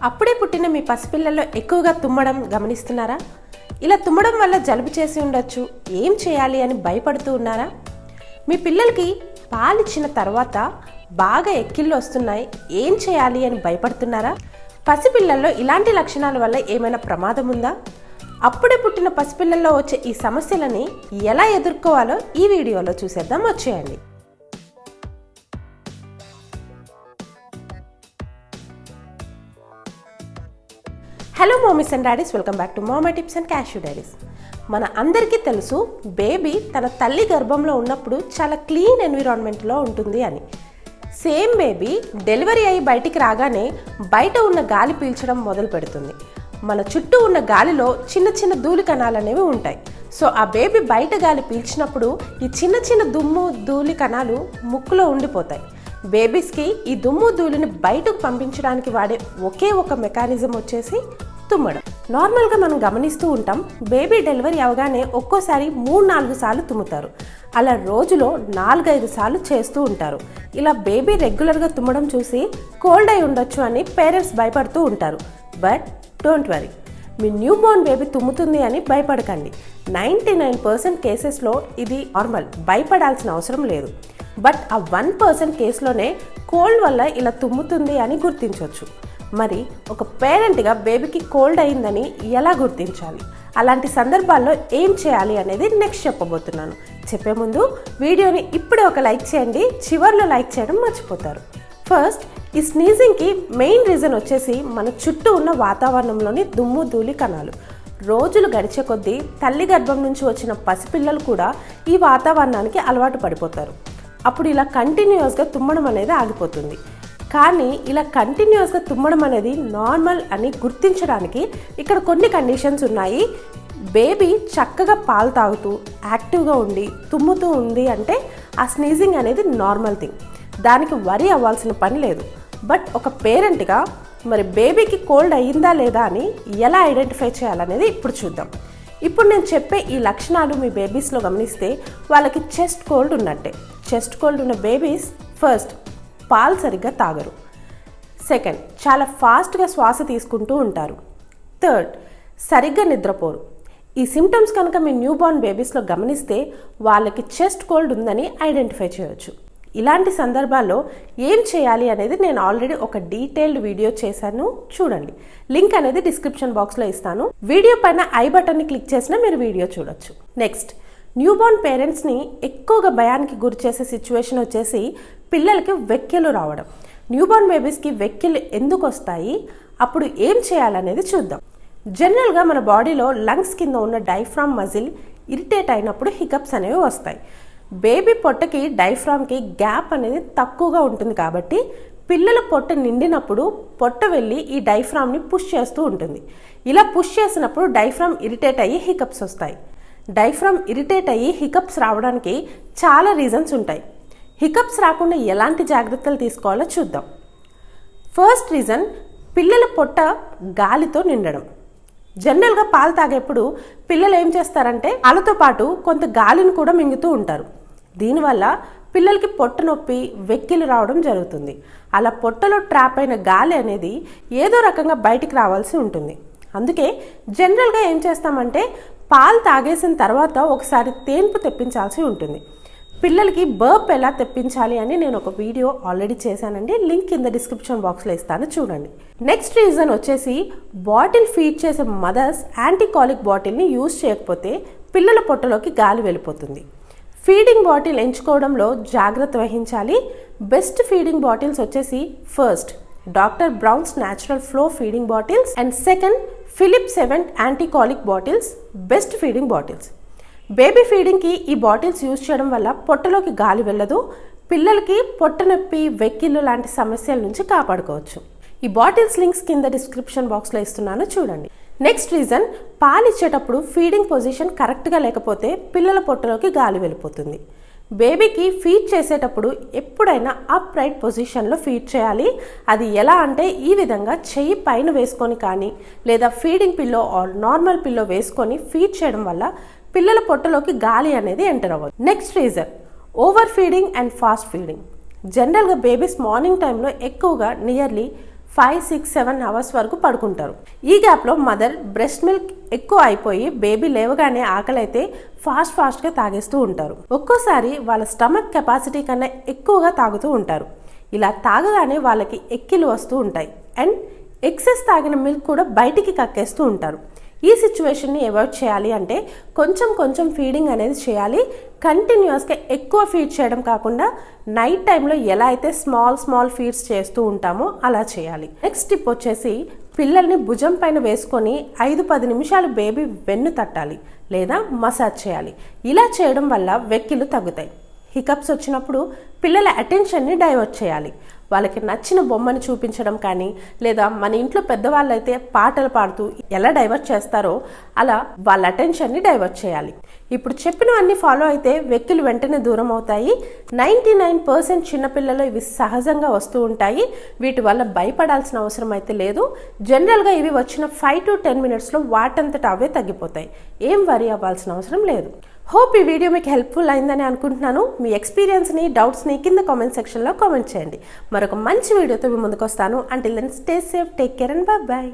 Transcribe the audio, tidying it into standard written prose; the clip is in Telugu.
అప్పుడే పుట్టిన మీ పసిపిల్లల్లో ఎక్కువగా తుమ్మడం గమనిస్తున్నారా? ఇలా తుమ్మడం వల్ల జలుబు చేసి ఉండొచ్చు, ఏం చేయాలి అని భయపడుతూ ఉన్నారా? మీ పిల్లలకి పాలిచ్చిన తర్వాత బాగా ఎక్కిళ్ళు వస్తున్నాయి, ఏం చేయాలి అని భయపడుతున్నారా? పసిపిల్లల్లో ఇలాంటి లక్షణాల వల్ల ఏమైనా ప్రమాదం ఉందా? అప్పుడే పుట్టిన పసిపిల్లల్లో వచ్చే ఈ సమస్యలని ఎలా ఎదుర్కోవాలో ఈ వీడియోలో చూసేద్దాం, వచ్చేయండి. Hello mummies and daddy's, welcome back to మామా టిప్స్ అండ్ క్యాష్యూ డైరీస్. మన అందరికీ తెలుసు, బేబీ తన తల్లి గర్భంలో ఉన్నప్పుడు చాలా క్లీన్ ఎన్విరాన్మెంట్లో ఉంటుంది అని. సేమ్ బేబీ డెలివరీ అయ్యి బయటికి రాగానే బయట ఉన్న గాలి పీల్చడం మొదలు పెడుతుంది. మన చుట్టూ ఉన్న గాలిలో చిన్న చిన్న ధూళి కణాలు అనేవి ఉంటాయి. సో ఆ బేబీ బయట గాలి పీల్చినప్పుడు ఈ చిన్న చిన్న దుమ్ము ధూళి కణాలు ముక్కులో ఉండిపోతాయి. బేబీస్కి ఈ దుమ్ము ధూళిని బయటకు పంపించడానికి వాడే ఒకే ఒక మెకానిజం వచ్చేసి తుమ్మడం. నార్మల్గా మనం గమనిస్తూ ఉంటాం, బేబీ డెలివరీ అవగానే ఒక్కోసారి 3-4 సార్లు తుమ్ముతారు. అలా రోజులో 4-5 సార్లు చేస్తూ ఉంటారు. ఇలా బేబీ రెగ్యులర్గా తుమ్మడం చూసి కోల్డ్ అయి ఉండొచ్చు అని పేరెంట్స్ భయపడుతూ ఉంటారు. బట్ డోంట్ వరీ, మీ న్యూ బోర్న్ బేబీ తుమ్ముతుంది అని భయపడకండి. 99% కేసెస్లో ఇది నార్మల్, భయపడాల్సిన అవసరం లేదు. బట్ ఆ 1% కేసులోనే కోల్డ్ వల్ల ఇలా తుమ్ముతుంది అని గుర్తించవచ్చు. మరి ఒక పేరెంట్గా బేబీకి కోల్డ్ అయిందని ఎలా గుర్తించాలి, అలాంటి సందర్భాల్లో ఏం చేయాలి అనేది నెక్స్ట్ చెప్పబోతున్నాను. చెప్పే ముందు వీడియోని ఇప్పుడే ఒక లైక్ చేయండి, చివర్లో లైక్ చేయడం మర్చిపోతారు. ఫస్ట్, ఈ స్నీజింగ్కి మెయిన్ రీజన్ వచ్చేసి మన చుట్టూ ఉన్న వాతావరణంలోని దుమ్ము ధూళి కణాలు. రోజులు గడిచే కొద్దీ తల్లి గర్భం నుంచి వచ్చిన పసిపిల్లలు కూడా ఈ వాతావరణానికి అలవాటు పడిపోతారు. అప్పుడు ఇలా కంటిన్యూస్గా తుమ్మడం అనేది ఆగిపోతుంది. కానీ ఇలా కంటిన్యూస్గా తుమ్మడం అనేది నార్మల్ అని గుర్తించడానికి ఇక్కడ కొన్ని కండిషన్స్ ఉన్నాయి. బేబీ చక్కగా పాలు తాగుతూ యాక్టివ్గా ఉండి తుమ్ముతూ ఉంది అంటే ఆ స్నీజింగ్ అనేది నార్మల్ థింగ్, దానికి వరీ అవ్వాల్సిన పని లేదు. బట్ ఒక పేరెంట్గా మరి బేబీకి కోల్డ్ అయ్యిందా లేదా అని ఎలా ఐడెంటిఫై చేయాలనేది ఇప్పుడు చూద్దాం. ఇప్పుడు నేను చెప్పే ఈ లక్షణాలు మీ బేబీస్లో గమనిస్తే వాళ్ళకి చెస్ట్ కోల్డ్ ఉన్నట్టే. చెస్ట్ కోల్డ్ ఉన్న బేబీస్ ఫస్ట్, పాలు సరిగ్గా తాగరు. సెకండ్, చాలా ఫాస్ట్గా శ్వాస తీసుకుంటూ ఉంటారు. థర్డ్, సరిగ్గా నిద్రపోరు. ఈ సిమ్టమ్స్ కనుక మీ న్యూ బోర్న్ బేబీస్లో గమనిస్తే వాళ్ళకి చెస్ట్ కోల్డ్ ఉందని ఐడెంటిఫై చేయవచ్చు. ఇలాంటి సందర్భాల్లో ఏం చేయాలి అనేది నేను ఆల్రెడీ ఒక డీటెయిల్డ్ వీడియో చేశాను, చూడండి. లింక్ అనేది డిస్క్రిప్షన్ బాక్స్లో ఇస్తాను. వీడియో పైన ఐ బటన్ని క్లిక్ చేసినా మీరు వీడియో చూడొచ్చు. నెక్స్ట్, న్యూ బోర్న్ పేరెంట్స్ని ఎక్కువగా భయానికి గురి చేసే సిచ్యువేషన్ వచ్చేసి పిల్లలకి వెక్కిలు రావడం. న్యూ బోర్న్ బేబీస్కి వెక్కిలు ఎందుకు వస్తాయి, అప్పుడు ఏం చేయాలనేది చూద్దాం. జనరల్గా మన బాడీలో లంగ్స్ కింద ఉన్న డైఫ్రామ్ మజిల్ ఇరిటేట్ అయినప్పుడు హికప్స్ అనేవి వస్తాయి. బేబీ పొట్టకి డైఫ్రామ్కి గ్యాప్ అనేది తక్కువగా ఉంటుంది కాబట్టి పిల్లల పొట్ట నిండినప్పుడు పొట్ట వెళ్ళి ఈ డైఫ్రామ్ని పుష్ చేస్తూ ఉంటుంది. ఇలా పుష్ చేసినప్పుడు డైఫ్రామ్ ఇరిటేట్ అయ్యి హికప్స్ వస్తాయి. డైఫ్రామ్ ఇరిటేట్ అయ్యి హికప్స్ రావడానికి చాలా రీజన్స్ ఉంటాయి. హికప్స్ రాకుండా ఎలాంటి జాగ్రత్తలు తీసుకోవాలో చూద్దాం. ఫస్ట్ రీజన్, పిల్లల పొట్ట గాలితో నిండడం. జనరల్గా పాలు తాగేప్పుడు పిల్లలు ఏం చేస్తారంటే పాలతో పాటు కొంత గాలిని కూడా మింగుతూ ఉంటారు. దీనివల్ల పిల్లలకి పొట్ట నొప్పి, వెక్కిలు రావడం జరుగుతుంది. అలా పొట్టలో ట్రాప్ అయిన గాలి అనేది ఏదో రకంగా బయటికి రావాల్సి ఉంటుంది. అందుకే జనరల్గా ఏం చేస్తామంటే పాలు తాగేసిన తర్వాత ఒకసారి తేన్పు తెప్పించాల్సి ఉంటుంది. పిల్లలకి బర్ప్ ఎలా తెప్పించాలి అని నేను ఒక వీడియో ఆల్రెడీ చేశానండి, లింక్ కింద డిస్క్రిప్షన్ బాక్స్లో ఇస్తాను, చూడండి. నెక్స్ట్ రీజన్ వచ్చేసి బాటిల్ ఫీడ్ చేసే మదర్స్ యాంటీకాలిక్ బాటిల్ని యూజ్ చేయకపోతే పిల్లల పొట్టలోకి గాలి వెళ్ళిపోతుంది. ఫీడింగ్ బాటిల్ ఎంచుకోవడంలో జాగ్రత్త వహించాలి. బెస్ట్ ఫీడింగ్ బాటిల్స్ వచ్చేసి first, doctor Brown's natural flow feeding bottles and second, Philips 7 anticolic bottles best feeding bottles. Baby ఫీడింగ్కి ఈ బాటిల్స్ యూజ్ చేయడం వల్ల పొట్టలోకి గాలి వెళ్ళదు, పిల్లలకి పొట్ట నొప్పి, వెక్కిళ్ళు లాంటి సమస్యల నుంచి కాపాడుకోవచ్చు. ఈ బాటిల్స్ లింక్స్ కింద డిస్క్రిప్షన్ బాక్స్లో ఇస్తున్నాను, చూడండి. నెక్స్ట్ రీజన్, పాలు ఇచ్చేటప్పుడు ఫీడింగ్ పొజిషన్ కరెక్ట్గా లేకపోతే పిల్లల పొట్టలోకి గాలి వెళ్ళిపోతుంది. బేబీకి ఫీడ్ చేసేటప్పుడు ఎప్పుడైనా అప్ రైట్ పొజిషన్లో ఫీడ్ చేయాలి. అది ఎలా అంటే ఈ విధంగా చెయ్యి పైన వేసుకొని కానీ లేదా feeding pillow or normal pillow వేసుకొని ఫీడ్ చేయడం వల్ల పిల్లల పొట్టలోకి గాలి అనేది ఎంటర్ అవ్వదు. Next reason, over feeding and fast feeding. జనరల్గా బేబీస్ మార్నింగ్ టైంలో ఎక్కువగా నియర్లీ 5-6-7 అవర్స్ వరకు పడుకుంటారు. ఈ గ్యాప్లో మదర్ బ్రెస్ట్ మిల్క్ ఎక్కువ అయిపోయి బేబీ లేవగానే ఆకలి అయితే ఫాస్ట్గా తాగేస్తూ ఉంటారు. ఒక్కోసారి వాళ్ళ స్టమక్ కెపాసిటీ కన్నా ఎక్కువగా తాగుతూ ఉంటారు. ఇలా తాగగానే వాళ్ళకి ఎక్కిలు వస్తూ ఉంటాయి అండ్ ఎక్సెస్ తాగిన మిల్క్ కూడా బయటికి కక్కేస్తూ ఉంటారు. ఈ సిచ్యువేషన్ని అవాయిడ్ చేయాలి అంటే కొంచెం ఫీడింగ్ అనేది చేయాలి. కంటిన్యూస్గా ఎక్కువ ఫీడ్ చేయడం కాకుండా నైట్ టైంలో ఎలా అయితే స్మాల్ ఫీడ్స్ చేస్తూ ఉంటామో అలా చేయాలి. నెక్స్ట్ టిప్ వచ్చేసి పిల్లల్ని భుజం పైన వేసుకొని 5-10 నిమిషాలు బేబీ వెన్ను తట్టాలి లేదా మసాజ్ చేయాలి. ఇలా చేయడం వల్ల వెక్కిలు తగ్గుతాయి. హికప్స్ వచ్చినప్పుడు పిల్లల అటెన్షన్ని డైవర్ట్ చేయాలి. వాళ్ళకి నచ్చిన బొమ్మని చూపించడం కానీ లేదా మన ఇంట్లో పెద్దవాళ్ళు అయితే పాటలు పాడుతూ ఎలా డైవర్ట్ చేస్తారో అలా వాళ్ళ అటెన్షన్ని డైవర్ట్ చేయాలి. ఇప్పుడు చెప్పినవన్నీ ఫాలో అయితే వెక్కిలు వెంటనే దూరం అవుతాయి. 99% చిన్నపిల్లలు ఇవి సహజంగా వస్తూ ఉంటాయి. వీటి వల్ల భయపడాల్సిన అవసరం అయితే లేదు. జనరల్గా ఇవి వచ్చిన 5-10 మినిట్స్లో వాటంతట అవే తగ్గిపోతాయి. ఏం వరీ అవ్వాల్సిన అవసరం లేదు. హోప్ ఈ వీడియో మీకు హెల్ప్ఫుల్ అయిందని అనుకుంటున్నాను. మీ ఎక్స్పీరియన్స్ని డౌట్స్ని కింద కామెంట్ సెక్షన్లో కామెంట్ చేయండి. మరొక మంచి వీడియోతో మీ ముందుకు వస్తాను. Until then stay safe, take care and bye.